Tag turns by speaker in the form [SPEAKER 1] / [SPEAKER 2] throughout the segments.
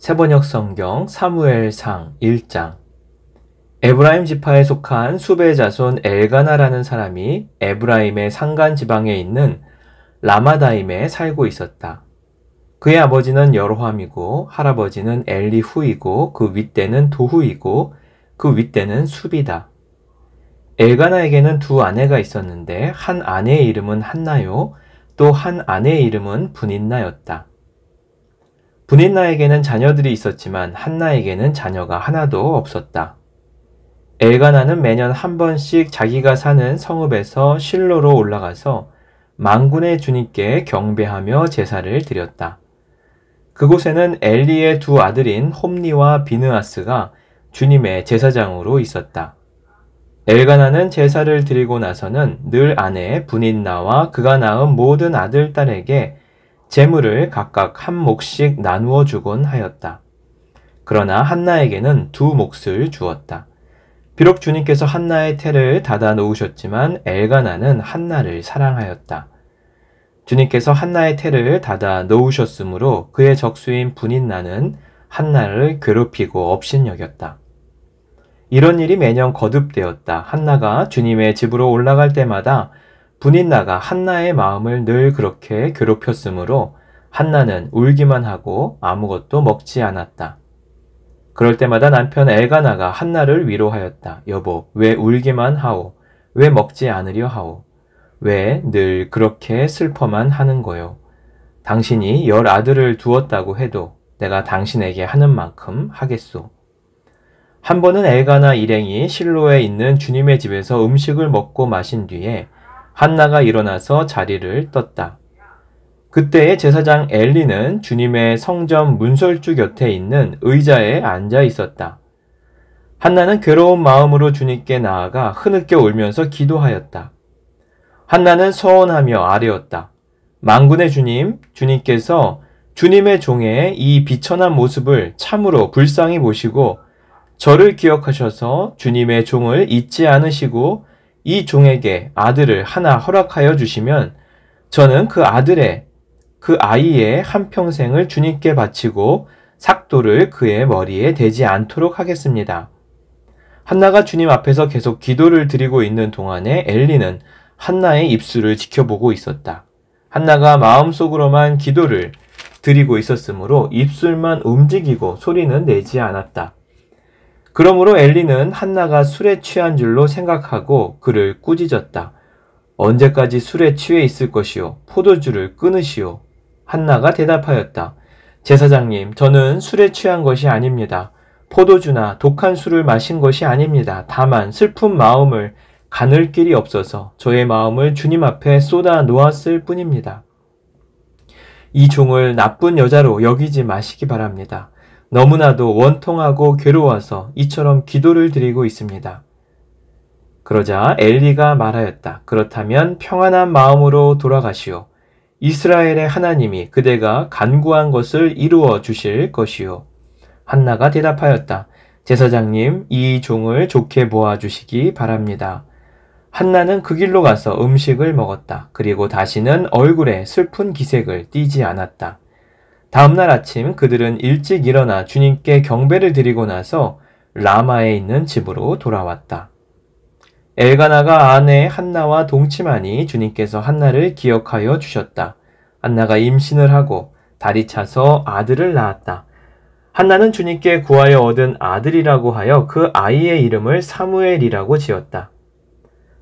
[SPEAKER 1] 세번역 성경 사무엘상 1장. 에브라임 지파에 속한 수베 자손 엘가나라는 사람이 에브라임의 산간 지방에 있는 라마다임에 살고 있었다. 그의 아버지는 여로함이고 할아버지는 엘리후이고 그 윗대는 도후이고 그 윗대는 수비다. 엘가나에게는 두 아내가 있었는데 한 아내의 이름은 한나요, 또 한 아내의 이름은 분인나였다. 분인나에게는 자녀들이 있었지만 한나에게는 자녀가 하나도 없었다. 엘가나는 매년 한 번씩 자기가 사는 성읍에서 실로로 올라가서 만군의 주님께 경배하며 제사를 드렸다. 그곳에는 엘리의 두 아들인 홈니와 비느하스가 주님의 제사장으로 있었다. 엘가나는 제사를 드리고 나서는 늘 아내 분인나와 그가 낳은 모든 아들, 딸에게 재물을 각각 한 몫씩 나누어 주곤 하였다. 그러나 한나에게는 두 몫을 주었다. 비록 주님께서 한나의 태를 닫아 놓으셨지만 엘가나는 한나를 사랑하였다. 주님께서 한나의 태를 닫아 놓으셨으므로 그의 적수인 분인나는 한나를 괴롭히고 업신여겼다. 이런 일이 매년 거듭되었다. 한나가 주님의 집으로 올라갈 때마다 분인나가 한나의 마음을 늘 그렇게 괴롭혔으므로 한나는 울기만 하고 아무것도 먹지 않았다. 그럴 때마다 남편 엘가나가 한나를 위로하였다. 여보, 왜 울기만 하오? 왜 먹지 않으려 하오? 왜 늘 그렇게 슬퍼만 하는 거요? 당신이 10아들을 두었다고 해도 내가 당신에게 하는 만큼 하겠소. 한 번은 엘가나 일행이 실로에 있는 주님의 집에서 음식을 먹고 마신 뒤에 한나가 일어나서 자리를 떴다. 그때의 제사장 엘리는 주님의 성전 문설주 곁에 있는 의자에 앉아 있었다. 한나는 괴로운 마음으로 주님께 나아가 흐느껴 울면서 기도하였다. 한나는 서원하며 아뢰었다. 만군의 주님, 주님께서 주님의 종의 이 비천한 모습을 참으로 불쌍히 보시고 저를 기억하셔서 주님의 종을 잊지 않으시고 이 종에게 아들을 하나 허락하여 주시면 저는 그 아이의 한평생을 주님께 바치고 삭도를 그의 머리에 대지 않도록 하겠습니다. 한나가 주님 앞에서 계속 기도를 드리고 있는 동안에 엘리는 한나의 입술을 지켜보고 있었다. 한나가 마음속으로만 기도를 드리고 있었으므로 입술만 움직이고 소리는 내지 않았다. 그러므로 엘리는 한나가 술에 취한 줄로 생각하고 그를 꾸짖었다. 언제까지 술에 취해 있을 것이요? 포도주를 끊으시오. 한나가 대답하였다. 제사장님, 저는 술에 취한 것이 아닙니다. 포도주나 독한 술을 마신 것이 아닙니다. 다만 슬픈 마음을 가눌 길이 없어서 저의 마음을 주님 앞에 쏟아 놓았을 뿐입니다. 이 종을 나쁜 여자로 여기지 마시기 바랍니다. 너무나도 원통하고 괴로워서 이처럼 기도를 드리고 있습니다. 그러자 엘리가 말하였다. 그렇다면 평안한 마음으로 돌아가시오. 이스라엘의 하나님이 그대가 간구한 것을 이루어 주실 것이오. 한나가 대답하였다. 제사장님, 이 종을 좋게 보아 주시기 바랍니다. 한나는 그 길로 가서 음식을 먹었다. 그리고 다시는 얼굴에 슬픈 기색을 띠지 않았다. 다음날 아침 그들은 일찍 일어나 주님께 경배를 드리고 나서 라마에 있는 집으로 돌아왔다. 엘가나가 아내 한나와 동침하니 주님께서 한나를 기억하여 주셨다. 한나가 임신을 하고 달이 차서 아들을 낳았다. 한나는 주님께 구하여 얻은 아들이라고 하여 그 아이의 이름을 사무엘이라고 지었다.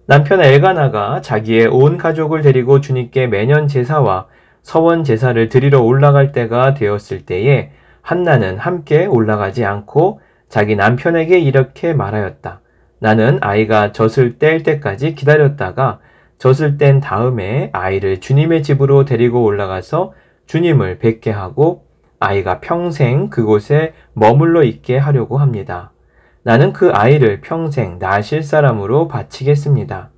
[SPEAKER 1] 남편 엘가나가 자기의 온 가족을 데리고 주님께 매년 제사와 서원 제사를 드리러 올라갈 때가 되었을 때에 한나는 함께 올라가지 않고 자기 남편에게 이렇게 말하였다. 나는 아이가 젖을 뗄 때까지 기다렸다가 젖을 뗀 다음에 아이를 주님의 집으로 데리고 올라가서 주님을 뵙게 하고 아이가 평생 그곳에 머물러 있게 하려고 합니다. 나는 그 아이를 평생 낳으실 사람으로 바치겠습니다.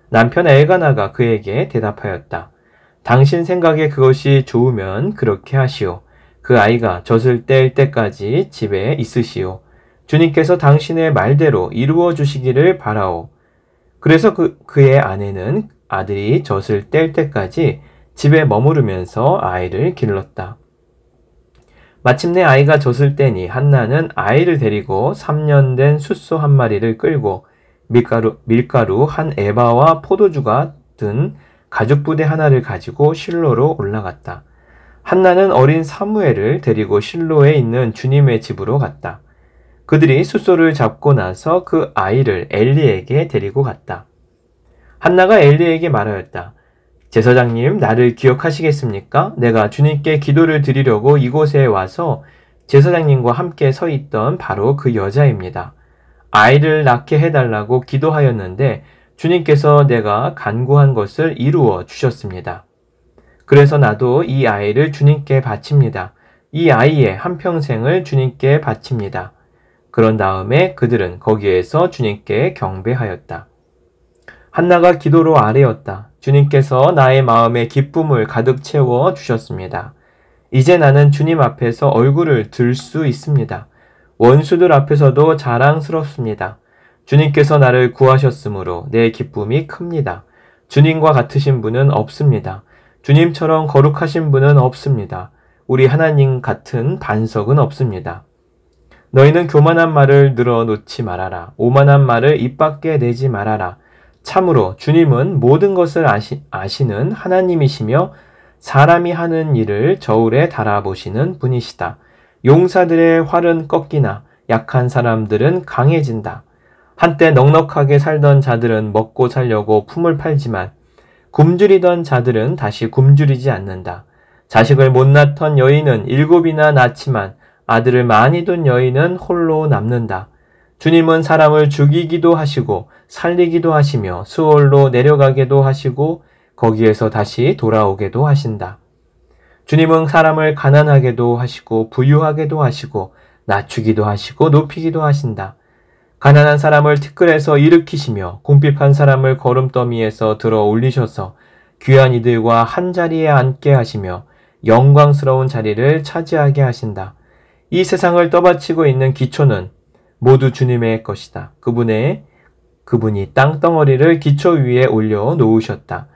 [SPEAKER 1] 남편 엘가나가 그에게 대답하였다. 당신 생각에 그것이 좋으면 그렇게 하시오. 그 아이가 젖을 뗄 때까지 집에 있으시오. 주님께서 당신의 말대로 이루어 주시기를 바라오. 그래서 그의 아내는 아들이 젖을 뗄 때까지 집에 머무르면서 아이를 길렀다. 마침내 아이가 졌을 때니 한나는 아이를 데리고 3년 된 숫소 한 마리를 끌고 밀가루 한 에바와 포도주가 든 가죽 부대 하나를 가지고 실로로 올라갔다. 한나는 어린 사무엘을 데리고 실로에 있는 주님의 집으로 갔다. 그들이 숫소를 잡고 나서 그 아이를 엘리에게 데리고 갔다. 한나가 엘리에게 말하였다. 제사장님, 나를 기억하시겠습니까? 내가 주님께 기도를 드리려고 이곳에 와서 제사장님과 함께 서 있던 바로 그 여자입니다. 아이를 낳게 해달라고 기도하였는데 주님께서 내가 간구한 것을 이루어 주셨습니다. 그래서 나도 이 아이를 주님께 바칩니다. 이 아이의 한평생을 주님께 바칩니다. 그런 다음에 그들은 거기에서 주님께 경배하였다. 한나가 기도로 아뢰었다. 주님께서 나의 마음에 기쁨을 가득 채워 주셨습니다. 이제 나는 주님 앞에서 얼굴을 들 수 있습니다. 원수들 앞에서도 자랑스럽습니다. 주님께서 나를 구하셨으므로 내 기쁨이 큽니다. 주님과 같으신 분은 없습니다. 주님처럼 거룩하신 분은 없습니다. 우리 하나님 같은 반석은 없습니다. 너희는 교만한 말을 늘어놓지 말아라. 오만한 말을 입 밖에 내지 말아라. 참으로 주님은 모든 것을 아시는 하나님이시며 사람이 하는 일을 저울에 달아보시는 분이시다. 용사들의 활은 꺾이나 약한 사람들은 강해진다. 한때 넉넉하게 살던 자들은 먹고 살려고 품을 팔지만 굶주리던 자들은 다시 굶주리지 않는다. 자식을 못 낳던 여인은 7이나 낳지만 아들을 많이 둔 여인은 홀로 남는다. 주님은 사람을 죽이기도 하시고 살리기도 하시며 수월로 내려가게도 하시고 거기에서 다시 돌아오게도 하신다. 주님은 사람을 가난하게도 하시고 부유하게도 하시고 낮추기도 하시고 높이기도 하신다. 가난한 사람을 티끌에서 일으키시며 궁핍한 사람을 거름더미에서 들어 올리셔서 귀한 이들과 한 자리에 앉게 하시며 영광스러운 자리를 차지하게 하신다. 이 세상을 떠받치고 있는 기초는 모두 주님의 것이다. 그분이 땅덩어리를 기초 위에 올려 놓으셨다.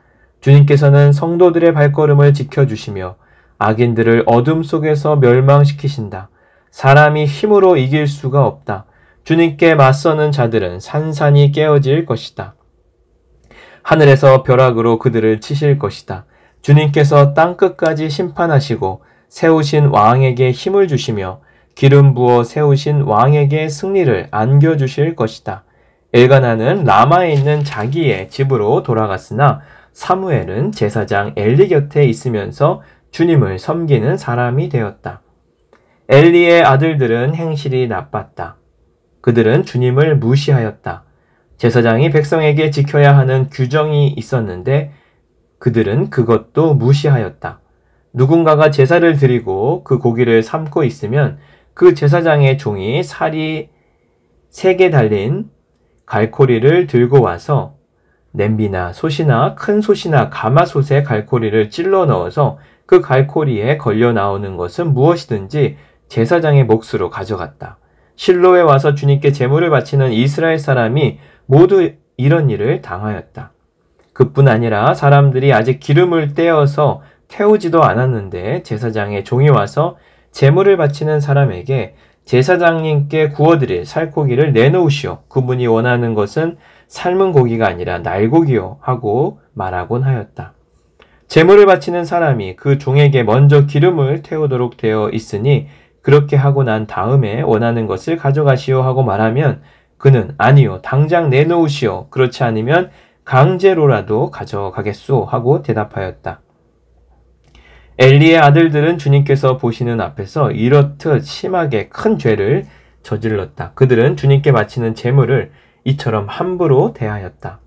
[SPEAKER 1] 주님께서는 성도들의 발걸음을 지켜주시며 악인들을 어둠 속에서 멸망시키신다. 사람이 힘으로 이길 수가 없다. 주님께 맞서는 자들은 산산이 깨어질 것이다. 하늘에서 벼락으로 그들을 치실 것이다. 주님께서 땅끝까지 심판하시고 세우신 왕에게 힘을 주시며 기름 부어 세우신 왕에게 승리를 안겨주실 것이다. 엘가나는 라마에 있는 자기의 집으로 돌아갔으나 사무엘은 제사장 엘리 곁에 있으면서 주님을 섬기는 사람이 되었다. 엘리의 아들들은 행실이 나빴다. 그들은 주님을 무시하였다. 제사장이 백성에게 지켜야 하는 규정이 있었는데 그들은 그것도 무시하였다. 누군가가 제사를 드리고 그 고기를 삶고 있으면 그 제사장의 종이 살이 3개 달린 갈고리를 들고 와서 냄비나 솥이나 큰 솥이나 가마솥에 갈고리를 찔러 넣어서 그 갈고리에 걸려 나오는 것은 무엇이든지 제사장의 몫으로 가져갔다. 실로에 와서 주님께 제물을 바치는 이스라엘 사람이 모두 이런 일을 당하였다. 그뿐 아니라 사람들이 아직 기름을 떼어서 태우지도 않았는데 제사장의 종이 와서 제물을 바치는 사람에게 제사장님께 구워드릴 살코기를 내놓으시오. 그분이 원하는 것은 삶은 고기가 아니라 날고기요 하고 말하곤 하였다. 제물을 바치는 사람이 그 종에게 먼저 기름을 태우도록 되어 있으니 그렇게 하고 난 다음에 원하는 것을 가져가시오 하고 말하면 그는 아니요 당장 내놓으시오. 그렇지 않으면 강제로라도 가져가겠소 하고 대답하였다. 엘리의 아들들은 주님께서 보시는 앞에서 이렇듯 심하게 큰 죄를 저질렀다. 그들은 주님께 바치는 제물을 이처럼 함부로 대하였다.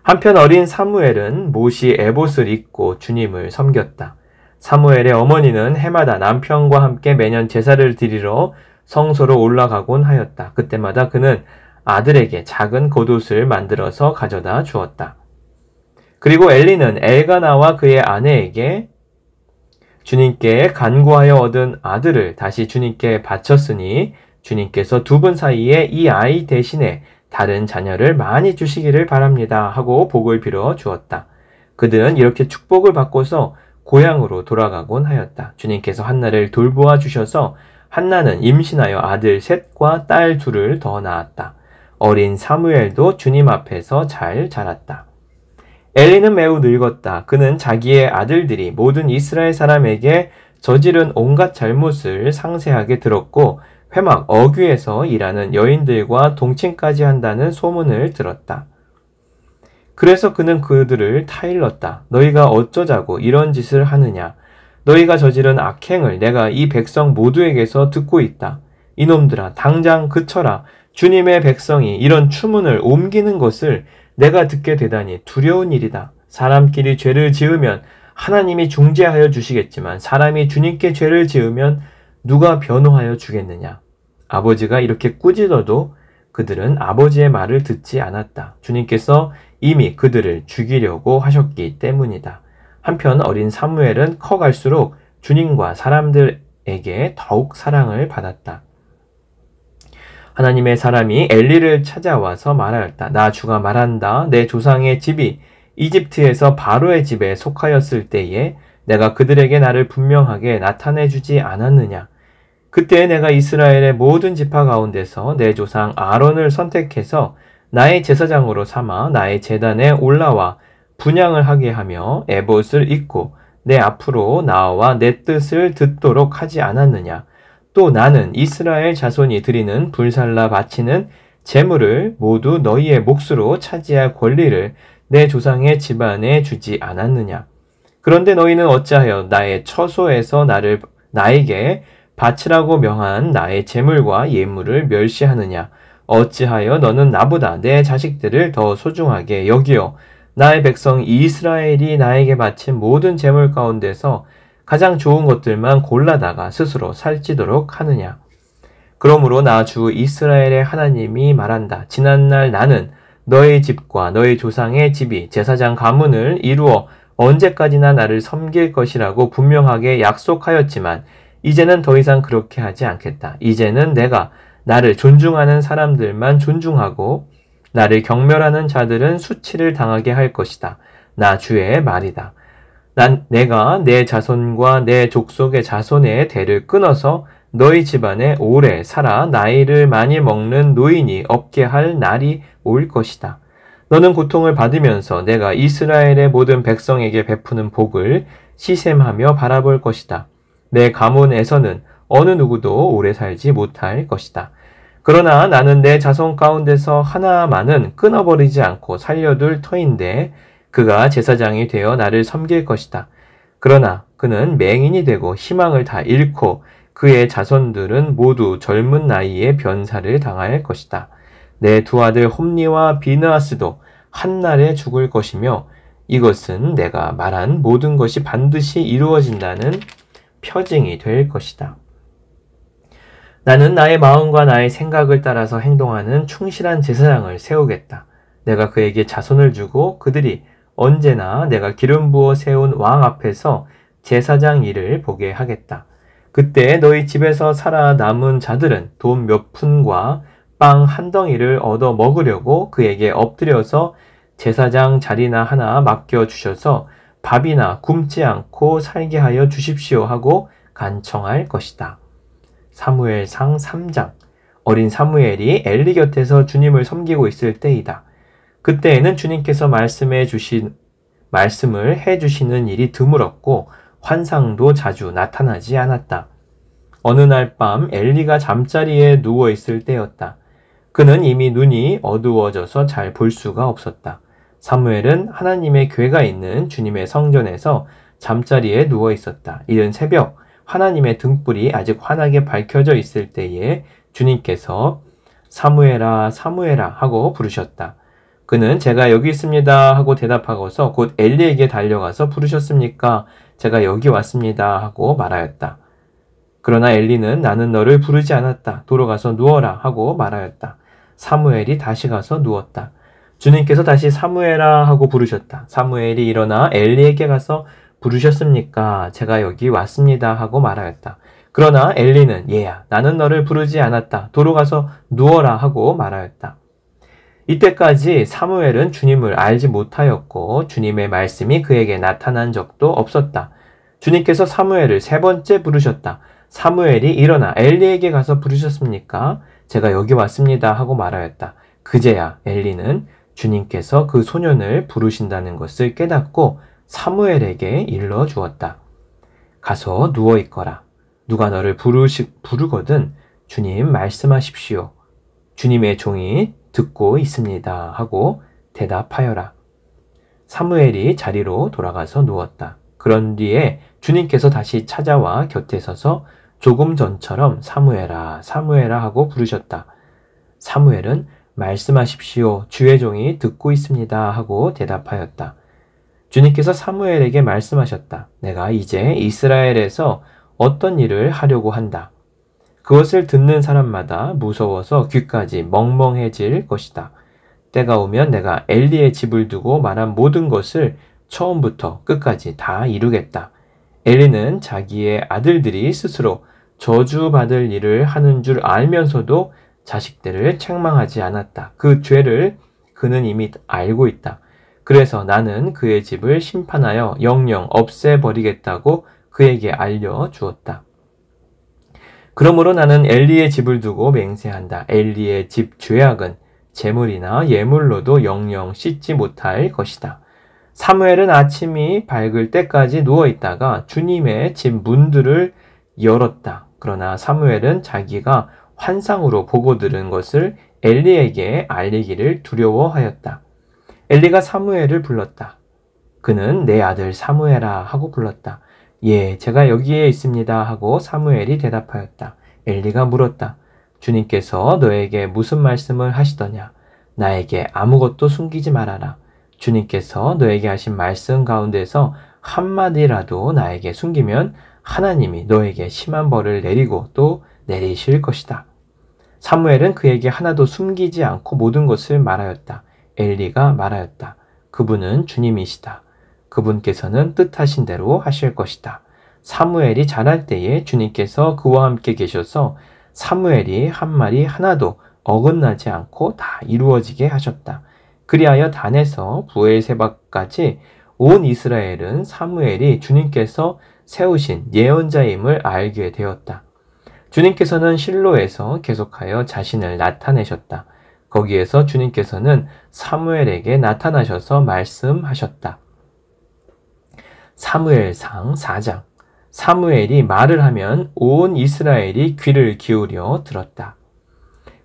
[SPEAKER 1] 한편 어린 사무엘은 못이 에봇을 입고 주님을 섬겼다. 사무엘의 어머니는 해마다 남편과 함께 매년 제사를 드리러 성소로 올라가곤 하였다. 그때마다 그는 아들에게 작은 겉옷을 만들어서 가져다 주었다. 그리고 엘리는 엘가나와 그의 아내에게 주님께 간구하여 얻은 아들을 다시 주님께 바쳤으니 주님께서 두 분 사이에 이 아이 대신에 다른 자녀를 많이 주시기를 바랍니다 하고 복을 빌어 주었다. 그들은 이렇게 축복을 받고서 고향으로 돌아가곤 하였다. 주님께서 한나를 돌보아 주셔서 한나는 임신하여 아들 셋과 딸 둘을 더 낳았다. 어린 사무엘도 주님 앞에서 잘 자랐다. 엘리는 매우 늙었다. 그는 자기의 아들들이 모든 이스라엘 사람에게 저지른 온갖 잘못을 상세하게 들었고 회막 어귀에서 일하는 여인들과 동침까지 한다는 소문을 들었다. 그래서 그는 그들을 타일렀다. 너희가 어쩌자고 이런 짓을 하느냐? 너희가 저지른 악행을 내가 이 백성 모두에게서 듣고 있다. 이놈들아, 당장 그쳐라. 주님의 백성이 이런 추문을 옮기는 것을 내가 듣게 되다니 두려운 일이다. 사람끼리 죄를 지으면 하나님이 중재하여 주시겠지만 사람이 주님께 죄를 지으면 누가 변호하여 주겠느냐? 아버지가 이렇게 꾸짖어도 그들은 아버지의 말을 듣지 않았다. 주님께서 이미 그들을 죽이려고 하셨기 때문이다. 한편 어린 사무엘은 커갈수록 주님과 사람들에게 더욱 사랑을 받았다. 하나님의 사람이 엘리를 찾아와서 말하였다. 나 주가 말한다. 내 조상의 집이 이집트에서 바로의 집에 속하였을 때에 내가 그들에게 나를 분명하게 나타내 주지 않았느냐. 그때 내가 이스라엘의 모든 지파 가운데서 내 조상 아론을 선택해서 나의 제사장으로 삼아 나의 제단에 올라와 분향을 하게 하며 에봇을 입고 내 앞으로 나와 내 뜻을 듣도록 하지 않았느냐. 또 나는 이스라엘 자손이 드리는 불살라 바치는 제물을 모두 너희의 몫으로 차지할 권리를 내 조상의 집안에 주지 않았느냐. 그런데 너희는 어찌하여 나의 처소에서 나에게 바치라고 명한 나의 제물과 예물을 멸시하느냐. 어찌하여 너는 나보다 내 자식들을 더 소중하게 여기어 나의 백성 이스라엘이 나에게 바친 모든 제물 가운데서 가장 좋은 것들만 골라다가 스스로 살찌도록 하느냐. 그러므로 나 주 이스라엘의 하나님이 말한다. 지난날 나는 너의 집과 너의 조상의 집이 제사장 가문을 이루어 언제까지나 나를 섬길 것이라고 분명하게 약속하였지만 이제는 더 이상 그렇게 하지 않겠다. 이제는 내가 나를 존중하는 사람들만 존중하고 나를 경멸하는 자들은 수치를 당하게 할 것이다. 나 주의 말이다. 내가 내 자손과 내 족속의 자손의 대를 끊어서 너희 집안에 오래 살아 나이를 많이 먹는 노인이 없게 할 날이 올 것이다. 너는 고통을 받으면서 내가 이스라엘의 모든 백성에게 베푸는 복을 시샘하며 바라볼 것이다. 내 가문에서는 어느 누구도 오래 살지 못할 것이다. 그러나 나는 내 자손 가운데서 하나만은 끊어버리지 않고 살려둘 터인데 그가 제사장이 되어 나를 섬길 것이다. 그러나 그는 맹인이 되고 희망을 다 잃고 그의 자손들은 모두 젊은 나이에 변사를 당할 것이다. 내 두 아들 홈니와 비느하스도 한날에 죽을 것이며 이것은 내가 말한 모든 것이 반드시 이루어진다는 표징이 될 것이다. 나는 나의 마음과 나의 생각을 따라서 행동하는 충실한 제사장을 세우겠다. 내가 그에게 자손을 주고 그들이 언제나 내가 기름 부어 세운 왕 앞에서 제사장 일을 보게 하겠다. 그때 너희 집에서 살아남은 자들은 돈 몇 푼과 빵 한 덩이를 얻어 먹으려고 그에게 엎드려서 제사장 자리나 하나 맡겨주셔서 밥이나 굶지 않고 살게 하여 주십시오 하고 간청할 것이다. 사무엘상 3장. 어린 사무엘이 엘리 곁에서 주님을 섬기고 있을 때이다. 그때에는 주님께서 말씀을 해주시는 일이 드물었고 환상도 자주 나타나지 않았다. 어느 날 밤 엘리가 잠자리에 누워 있을 때였다. 그는 이미 눈이 어두워져서 잘 볼 수가 없었다. 사무엘은 하나님의 궤가 있는 주님의 성전에서 잠자리에 누워 있었다. 이른 새벽 하나님의 등불이 아직 환하게 밝혀져 있을 때에 주님께서 사무엘아 사무엘아 하고 부르셨다. 그는 제가 여기 있습니다 하고 대답하고서 곧 엘리에게 달려가서 부르셨습니까? 제가 여기 왔습니다 하고 말하였다. 그러나 엘리는 나는 너를 부르지 않았다. 돌아가서 누워라 하고 말하였다. 사무엘이 다시 가서 누웠다. 주님께서 다시 사무엘아 하고 부르셨다. 사무엘이 일어나 엘리에게 가서 부르셨습니까? 제가 여기 왔습니다 하고 말하였다. 그러나 엘리는 얘야 나는 너를 부르지 않았다. 돌아가서 누워라 하고 말하였다. 이때까지 사무엘은 주님을 알지 못하였고 주님의 말씀이 그에게 나타난 적도 없었다. 주님께서 사무엘을 세 번째 부르셨다. 사무엘이 일어나 엘리에게 가서 부르셨습니까? 제가 여기 왔습니다 하고 말하였다. 그제야 엘리는 주님께서 그 소년을 부르신다는 것을 깨닫고 사무엘에게 일러 주었다. 가서 누워 있거라. 누가 너를 부르거든 주님 말씀하십시오. 주님의 종이 듣고 있습니다 하고 대답하여라. 사무엘이 자리로 돌아가서 누웠다. 그런 뒤에 주님께서 다시 찾아와 곁에 서서 조금 전처럼 사무엘아, 사무엘아 하고 부르셨다. 사무엘은 말씀하십시오. 주의 종이 듣고 있습니다 하고 대답하였다. 주님께서 사무엘에게 말씀하셨다. 내가 이제 이스라엘에서 어떤 일을 하려고 한다. 그것을 듣는 사람마다 무서워서 귀까지 멍멍해질 것이다. 때가 오면 내가 엘리의 집을 두고 말한 모든 것을 처음부터 끝까지 다 이루겠다. 엘리는 자기의 아들들이 스스로 저주받을 일을 하는 줄 알면서도 자식들을 책망하지 않았다. 그 죄를 그는 이미 알고 있다. 그래서 나는 그의 집을 심판하여 영영 없애버리겠다고 그에게 알려주었다. 그러므로 나는 엘리의 집을 두고 맹세한다. 엘리의 집 죄악은 재물이나 예물로도 영영 씻지 못할 것이다. 사무엘은 아침이 밝을 때까지 누워있다가 주님의 집 문들을 열었다. 그러나 사무엘은 자기가 환상으로 보고 들은 것을 엘리에게 알리기를 두려워하였다. 엘리가 사무엘을 불렀다. 그는 내 아들 사무엘아 하고 불렀다. 예, 제가 여기에 있습니다 하고 사무엘이 대답하였다. 엘리가 물었다. 주님께서 너에게 무슨 말씀을 하시더냐? 나에게 아무것도 숨기지 말아라. 주님께서 너에게 하신 말씀 가운데서 한마디라도 나에게 숨기면 하나님이 너에게 심한 벌을 내리고 또 내리실 것이다. 사무엘은 그에게 하나도 숨기지 않고 모든 것을 말하였다. 엘리가 말하였다. 그분은 주님이시다. 그분께서는 뜻하신 대로 하실 것이다. 사무엘이 자랄 때에 주님께서 그와 함께 계셔서 사무엘이 한 말이 하나도 어긋나지 않고 다 이루어지게 하셨다. 그리하여 단에서 부엘세바까지 온 이스라엘은 사무엘이 주님께서 세우신 예언자임을 알게 되었다. 주님께서는 실로에서 계속하여 자신을 나타내셨다. 거기에서 주님께서는 사무엘에게 나타나셔서 말씀하셨다. 사무엘상 4장. 사무엘이 말을 하면 온 이스라엘이 귀를 기울여 들었다.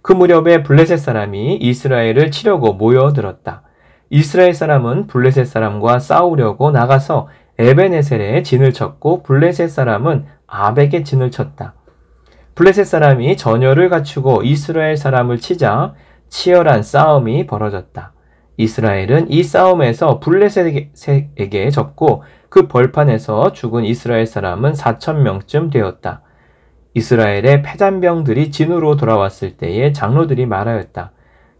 [SPEAKER 1] 그 무렵에 블레셋 사람이 이스라엘을 치려고 모여들었다. 이스라엘 사람은 블레셋 사람과 싸우려고 나가서 에베네셀에 진을 쳤고 블레셋 사람은 아벡에 진을 쳤다. 블레셋 사람이 전열을 갖추고 이스라엘 사람을 치자 치열한 싸움이 벌어졌다. 이스라엘은 이 싸움에서 블레셋에게 졌고 그 벌판에서 죽은 이스라엘 사람은 4,000명쯤 되었다. 이스라엘의 패잔병들이 진으로 돌아왔을 때에 장로들이 말하였다.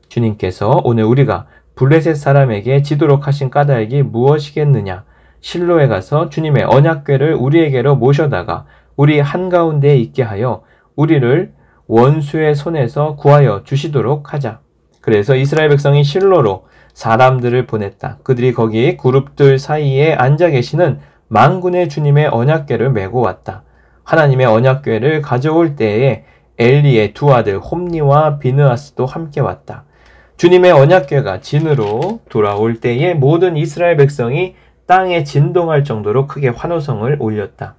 [SPEAKER 1] 주님께서 오늘 우리가 블레셋 사람에게 지도록 하신 까닭이 무엇이겠느냐? 실로에 가서 주님의 언약궤를 우리에게로 모셔다가 우리 한가운데에 있게 하여 우리를 원수의 손에서 구하여 주시도록 하자. 그래서 이스라엘 백성이 실로로 사람들을 보냈다. 그들이 거기 그룹들 사이에 앉아 계시는 만군의 주님의 언약궤를 메고 왔다. 하나님의 언약궤를 가져올 때에 엘리의 두 아들 홈니와 비느하스도 함께 왔다. 주님의 언약궤가 진으로 돌아올 때에 모든 이스라엘 백성이 땅에 진동할 정도로 크게 환호성을 올렸다.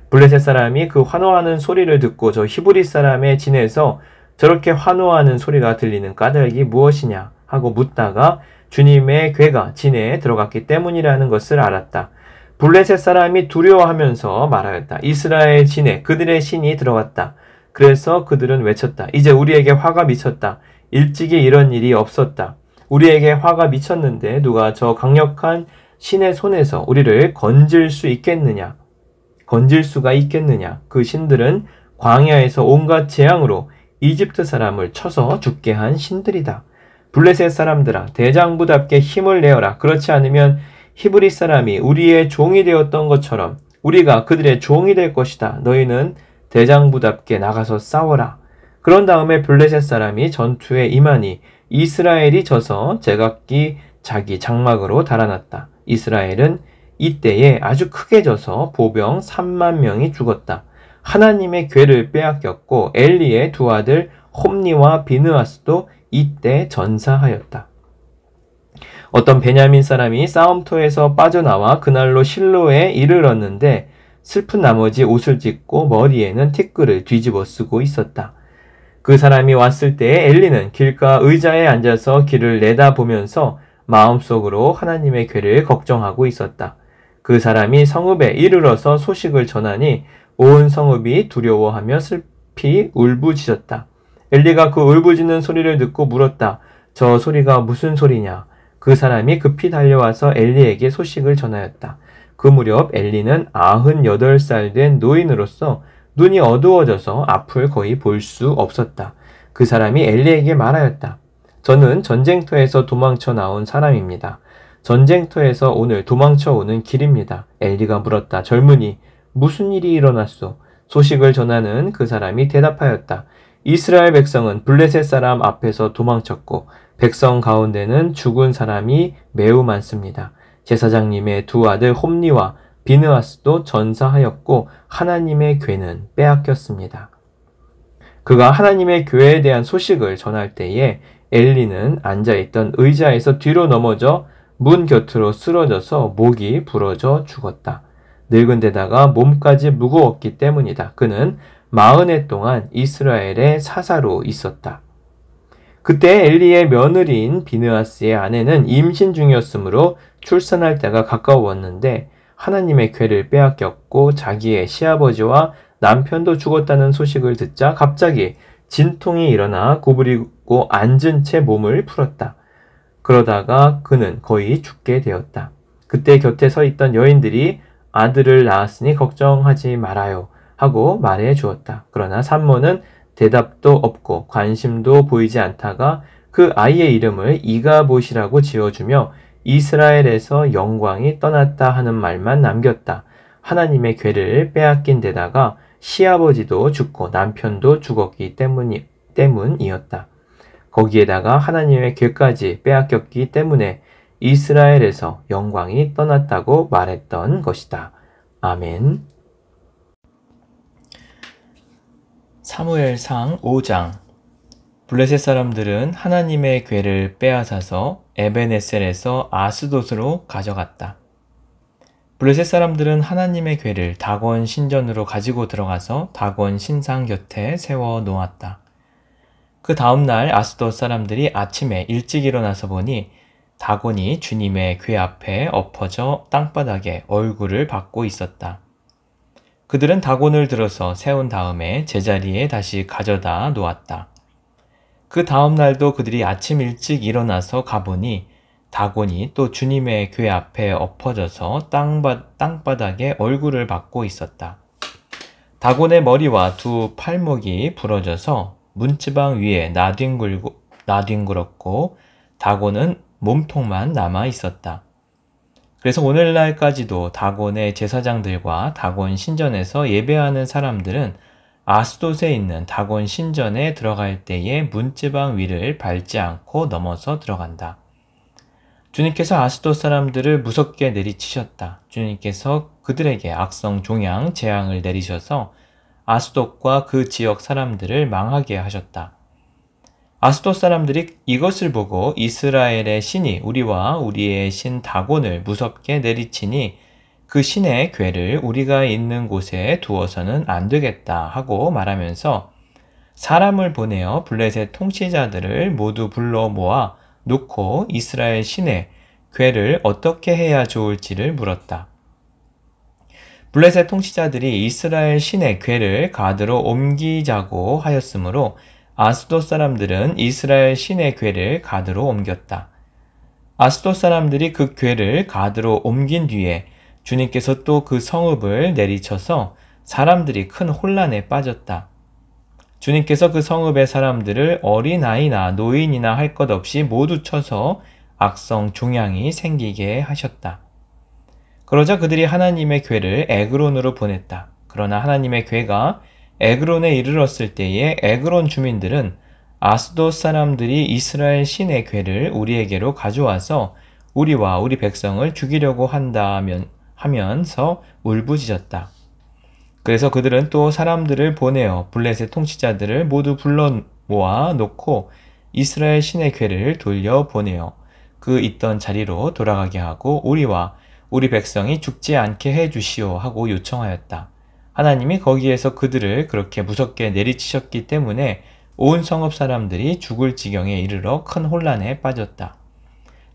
[SPEAKER 1] 블레셋 사람이 그 환호하는 소리를 듣고 저 히브리 사람의 진에서 저렇게 환호하는 소리가 들리는 까닭이 무엇이냐 하고 묻다가 주님의 궤가 진에 들어갔기 때문이라는 것을 알았다. 블레셋 사람이 두려워하면서 말하였다. 이스라엘 진에 그들의 신이 들어왔다. 그래서 그들은 외쳤다. 이제 우리에게 화가 미쳤다. 일찍이 이런 일이 없었다. 우리에게 화가 미쳤는데 누가 저 강력한 신의 손에서 우리를 건질 수 있겠느냐? 건질 수가 있겠느냐? 그 신들은 광야에서 온갖 재앙으로 이집트 사람을 쳐서 죽게 한 신들이다. 블레셋 사람들아, 대장부답게 힘을 내어라. 그렇지 않으면 히브리 사람이 우리의 종이 되었던 것처럼 우리가 그들의 종이 될 것이다. 너희는 대장부답게 나가서 싸워라. 그런 다음에 블레셋 사람이 전투에 임하니 이스라엘이 져서 제각기 자기 장막으로 달아났다. 이스라엘은 이때에 아주 크게 져서 보병 3만 명이 죽었다. 하나님의 궤를 빼앗겼고 엘리의 두 아들 홈니와 비느하스도 이때 전사하였다. 어떤 베냐민 사람이 싸움터에서 빠져나와 그날로 실로에 이르렀는데 슬픈 나머지 옷을 찢고 머리에는 티끌을 뒤집어 쓰고 있었다. 그 사람이 왔을 때에 엘리는 길가 의자에 앉아서 길을 내다보면서 마음속으로 하나님의 궤를 걱정하고 있었다. 그 사람이 성읍에 이르러서 소식을 전하니 온 성읍이 두려워하며 슬피 울부짖었다. 엘리가 그 울부짖는 소리를 듣고 물었다. 저 소리가 무슨 소리냐? 그 사람이 급히 달려와서 엘리에게 소식을 전하였다. 그 무렵 엘리는 98살 된 노인으로서 눈이 어두워져서 앞을 거의 볼 수 없었다. 그 사람이 엘리에게 말하였다. 저는 전쟁터에서 도망쳐 나온 사람입니다. 전쟁터에서 오늘 도망쳐 오는 길입니다. 엘리가 물었다. 젊은이, 무슨 일이 일어났소? 소식을 전하는 그 사람이 대답하였다. 이스라엘 백성은 블레셋 사람 앞에서 도망쳤고 백성 가운데는 죽은 사람이 매우 많습니다. 제사장님의 두 아들 홈니와 비느하스도 전사하였고 하나님의 궤는 빼앗겼습니다. 그가 하나님의 궤에 대한 소식을 전할 때에 엘리는 앉아있던 의자에서 뒤로 넘어져 문 곁으로 쓰러져서 목이 부러져 죽었다. 늙은 데다가 몸까지 무거웠기 때문이다. 그는 40해 동안 이스라엘의 사사로 있었다. 그때 엘리의 며느리인 비느하스의 아내는 임신 중이었으므로 출산할 때가 가까웠는데 하나님의 궤를 빼앗겼고 자기의 시아버지와 남편도 죽었다는 소식을 듣자 갑자기 진통이 일어나 구부리고 앉은 채 몸을 풀었다. 그러다가 그는 거의 죽게 되었다. 그때 곁에 서 있던 여인들이 아들을 낳았으니 걱정하지 말아요 하고 말해 주었다. 그러나 산모는 대답도 없고 관심도 보이지 않다가 그 아이의 이름을 이가봇이라고 지어주며 이스라엘에서 영광이 떠났다 하는 말만 남겼다. 하나님의 궤를 빼앗긴 데다가 시아버지도 죽고 남편도 죽었기 때문이었다. 거기에다가 하나님의 궤까지 빼앗겼기 때문에 이스라엘에서 영광이 떠났다고 말했던 것이다. 아멘. 사무엘상 5장. 블레셋 사람들은 하나님의 궤를 빼앗아서 에벤에셀에서 아스돗으로 가져갔다. 블레셋 사람들은 하나님의 궤를 다곤 신전으로 가지고 들어가서 다곤 신상 곁에 세워 놓았다. 그 다음날 아스돗 사람들이 아침에 일찍 일어나서 보니 다곤이 주님의 궤 앞에 엎어져 땅바닥에 얼굴을 받고 있었다. 그들은 다곤을 들어서 세운 다음에 제자리에 다시 가져다 놓았다. 그 다음 날도 그들이 아침 일찍 일어나서 가보니 다곤이 또 주님의 궤 앞에 엎어져서 땅바닥에 얼굴을 받고 있었다. 다곤의 머리와 두 팔목이 부러져서 문지방 위에 나뒹굴었고 다곤은 몸통만 남아 있었다. 그래서 오늘날까지도 다곤의 제사장들과 다곤 신전에서 예배하는 사람들은 아스돗에 있는 다곤 신전에 들어갈 때에 문지방 위를 밟지 않고 넘어서 들어간다. 주님께서 아스돗 사람들을 무섭게 내리치셨다. 주님께서 그들에게 악성 종양 재앙을 내리셔서 아스돗과 그 지역 사람들을 망하게 하셨다. 아스돗 사람들이 이것을 보고 이스라엘의 신이 우리와 우리의 신 다곤을 무섭게 내리치니 그 신의 궤를 우리가 있는 곳에 두어서는 안 되겠다 하고 말하면서 사람을 보내어 블레셋 통치자들을 모두 불러 모아 놓고 이스라엘 신의 궤를 어떻게 해야 좋을지를 물었다. 블레셋 통치자들이 이스라엘 신의 궤를 가드로 옮기자고 하였으므로 아스돗 사람들은 이스라엘 신의 궤를 가드로 옮겼다. 아스돗 사람들이 그 궤를 가드로 옮긴 뒤에 주님께서 또 그 성읍을 내리쳐서 사람들이 큰 혼란에 빠졌다. 주님께서 그 성읍의 사람들을 어린아이나 노인이나 할 것 없이 모두 쳐서 악성 종양이 생기게 하셨다. 그러자 그들이 하나님의 궤를 에그론으로 보냈다. 그러나 하나님의 궤가 에그론에 이르렀을 때에 에그론 주민들은 아스돗 사람들이 이스라엘 신의 궤를 우리에게로 가져와서 우리와 우리 백성을 죽이려고 하면서 울부짖었다. 그래서 그들은 또 사람들을 보내어 블레셋 통치자들을 모두 불러 모아 놓고 이스라엘 신의 궤를 돌려 보내어 그 있던 자리로 돌아가게 하고 우리와 우리 백성이 죽지 않게 해 주시오 하고 요청하였다. 하나님이 거기에서 그들을 그렇게 무섭게 내리치셨기 때문에 온 성읍 사람들이 죽을 지경에 이르러 큰 혼란에 빠졌다.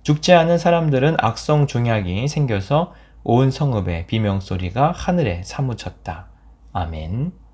[SPEAKER 1] 죽지 않은 사람들은 악성 종약이 생겨서 온 성읍의 비명소리가 하늘에 사무쳤다. 아멘.